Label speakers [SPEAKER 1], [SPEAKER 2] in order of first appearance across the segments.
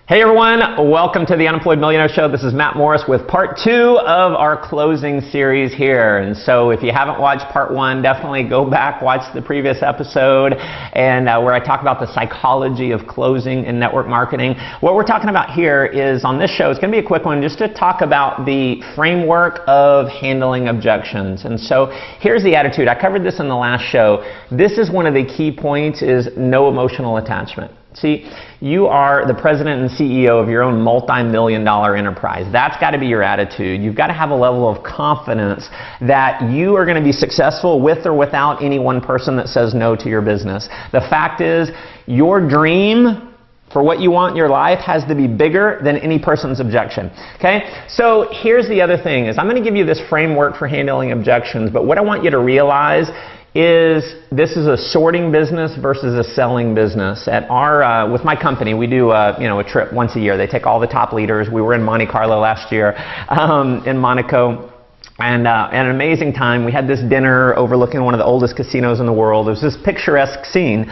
[SPEAKER 1] Hey everyone, welcome to the Unemployed Millionaire Show. This is Matt Morris with part 2 of our closing series here. And so if you haven't watched part 1, definitely go back, watch the previous episode and where I talk about the psychology of closing in network marketing. What we're talking about here is on this show, it's going to be a quick one just to talk about the framework of handling objections. And so here's the attitude. I covered this in the last show. This is one of the key points is no emotional attachment. See, you are the president and CEO of your own multi-million-dollar enterprise. That's got to be your attitude. You've got to have a level of confidence that you are going to be successful with or without any one person that says no to your business. The fact is, your dream for what you want in your life has to be bigger than any person's objection. Okay? So here's the other thing is I'm going to give you this framework for handling objections, but what I want you to realize is this is a sorting business versus a selling business. At our with my company, we do a trip once a year. They take all the top leaders. We were in Monte Carlo last year, in Monaco. And an amazing time. We had this dinner overlooking one of the oldest casinos in the world. It was this picturesque scene.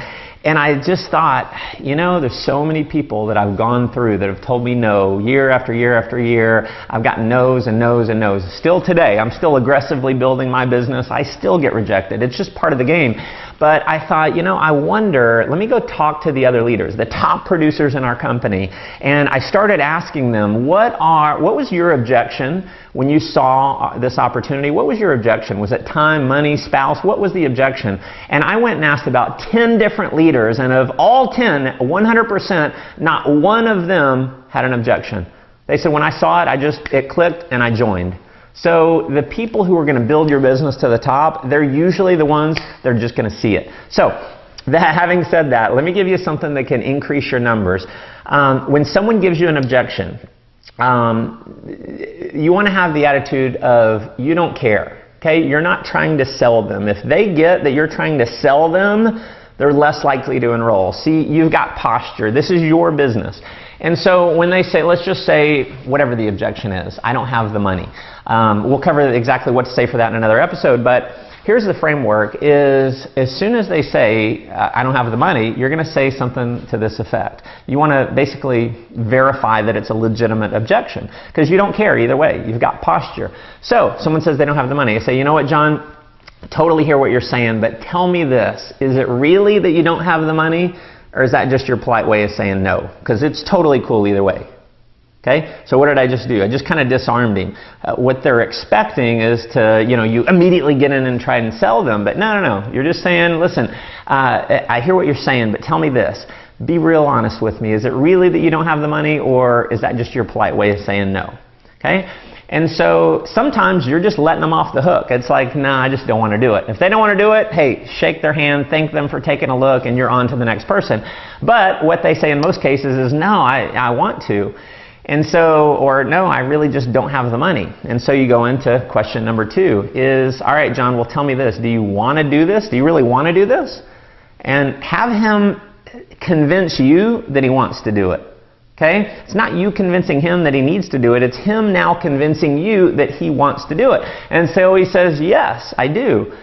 [SPEAKER 1] And I just thought, there's so many people that I've gone through that have told me no year after year after year. I've gotten no's and no's and no's. Still today, I'm still aggressively building my business. I still get rejected. It's just part of the game. But I thought, I wonder, let me go talk to the other leaders, the top producers in our company. And I started asking them, what was your objection when you saw this opportunity? What was your objection? Was it time, money, spouse? What was the objection? And I went and asked about 10 different leaders, and of all 10, 100%, not one of them had an objection. They said, when I saw it, it clicked and I joined. So the people who are going to build your business to the top, they're usually the ones that are just going to see it. So having said that, let me give you something that can increase your numbers. When someone gives you an objection, you want to have the attitude of you don't care. Okay? You're not trying to sell them. If they get that you're trying to sell them, they're less likely to enroll. See, you've got posture. This is your business. And so when they say, let's just say whatever the objection is, I don't have the money. We'll cover exactly what to say for that in another episode, but here's the framework is as soon as they say, I don't have the money, you're going to say something to this effect. You want to basically verify that it's a legitimate objection because you don't care either way. You've got posture. So someone says they don't have the money. I say, you know what, John? Totally hear what you're saying, but tell me this. Is it really that you don't have the money? Or is that just your polite way of saying no? Because it's totally cool either way. Okay? So what did I just do? I just kind of disarmed him. What they're expecting is to, you immediately get in and try and sell them. But no. You're just saying, listen, I hear what you're saying, but tell me this. Be real honest with me. Is it really that you don't have the money, or is that just your polite way of saying no? Okay? And so sometimes you're just letting them off the hook. It's like, nah, I just don't want to do it. If they don't want to do it, hey, shake their hand, thank them for taking a look, and you're on to the next person. But what they say in most cases is, no, I want to. And so, or no, I really just don't have the money. And so you go into question number 2 is, all right, John, well, tell me this. Do you want to do this? Do you really want to do this? And have him convince you that he wants to do it. Okay? It's not you convincing him that he needs to do it. It's him now convincing you that he wants to do it. And so he says, yes, I do.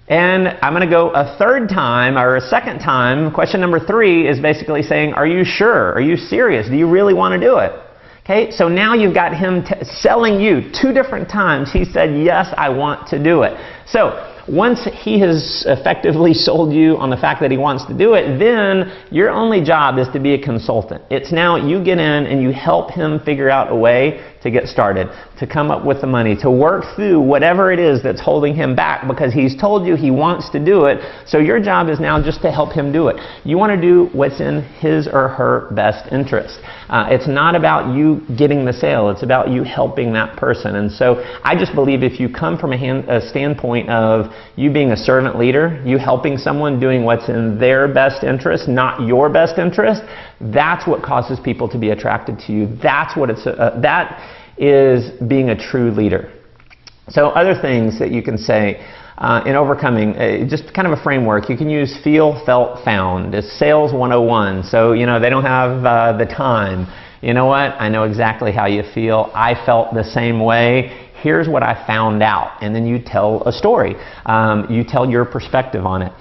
[SPEAKER 1] And I'm going to go a third time or a second time. Question number 3 is basically saying, are you sure? Are you serious? Do you really want to do it? Okay? So now you've got him selling you 2 different times. He said, yes, I want to do it. So once he has effectively sold you on the fact that he wants to do it, then your only job is to be a consultant. It's now you get in and you help him figure out a way to get started, to come up with the money, to work through whatever it is that's holding him back because he's told you he wants to do it. So your job is now just to help him do it. You want to do what's in his or her best interest. It's not about you getting the sale. It's about you helping that person. And so I just believe if you come from a standpoint of you being a servant leader, you helping someone doing what's in their best interest, not your best interest, that's what causes people to be attracted to you. That's what that is being a true leader. So other things that you can say in overcoming, just kind of a framework. You can use feel, felt, found. It's sales 101. So, they don't have the time. You know what? I know exactly how you feel. I felt the same way. Here's what I found out. And then you tell a story. You tell your perspective on it.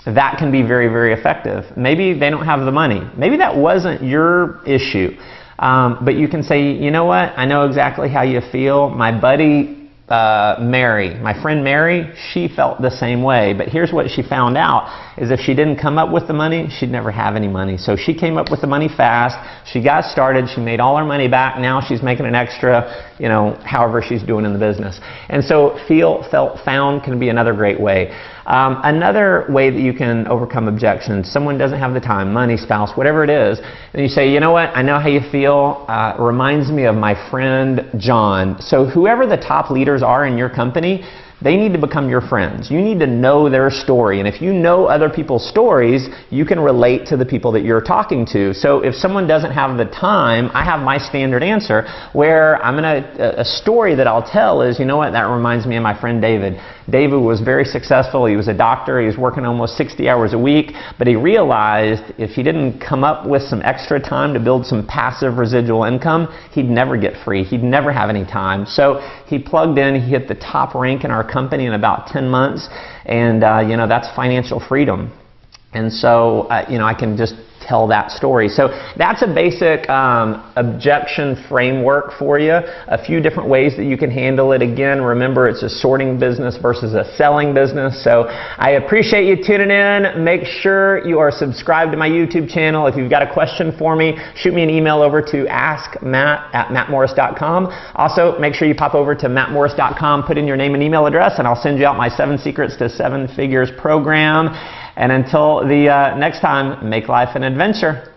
[SPEAKER 1] that can be very, very effective. Maybe they don't have the money. Maybe that wasn't your issue. But you can say, you know what? I know exactly how you feel. My buddy Mary, my friend Mary, she felt the same way. But here's what she found out, is if she didn't come up with the money, she'd never have any money. So she came up with the money fast. She got started. She made all her money back. Now she's making an extra, you know, however she's doing in the business. And so feel, felt, found can be another great way. Another way that you can overcome objections, someone doesn't have the time, money, spouse, whatever it is, and you say, you know what, I know how you feel. It reminds me of my friend John. So whoever the top leaders are in your company, they need to become your friends. You need to know their story. And if you know other people's stories, you can relate to the people that you're talking to. So if someone doesn't have the time, I have my standard answer where a story that I'll tell is, you know what, that reminds me of my friend David. David was very successful. He was a doctor. He was working almost 60 hours a week, but he realized if he didn't come up with some extra time to build some passive residual income, he'd never get free. He'd never have any time. So he plugged in. He hit the top rank in our company in about 10 months, and you know, that's financial freedom. And so you know, I can just tell that story. So that's a basic objection framework for you. A few different ways that you can handle it. Again, remember, it's a sorting business versus a selling business. So I appreciate you tuning in. Make sure you are subscribed to my YouTube channel. If you've got a question for me, shoot me an email over to askmatt@mattmorris.com. Also, make sure you pop over to mattmorris.com, put in your name and email address, and I'll send you out my 7 Secrets to 7 Figures program. And until the next time, make life an adventure.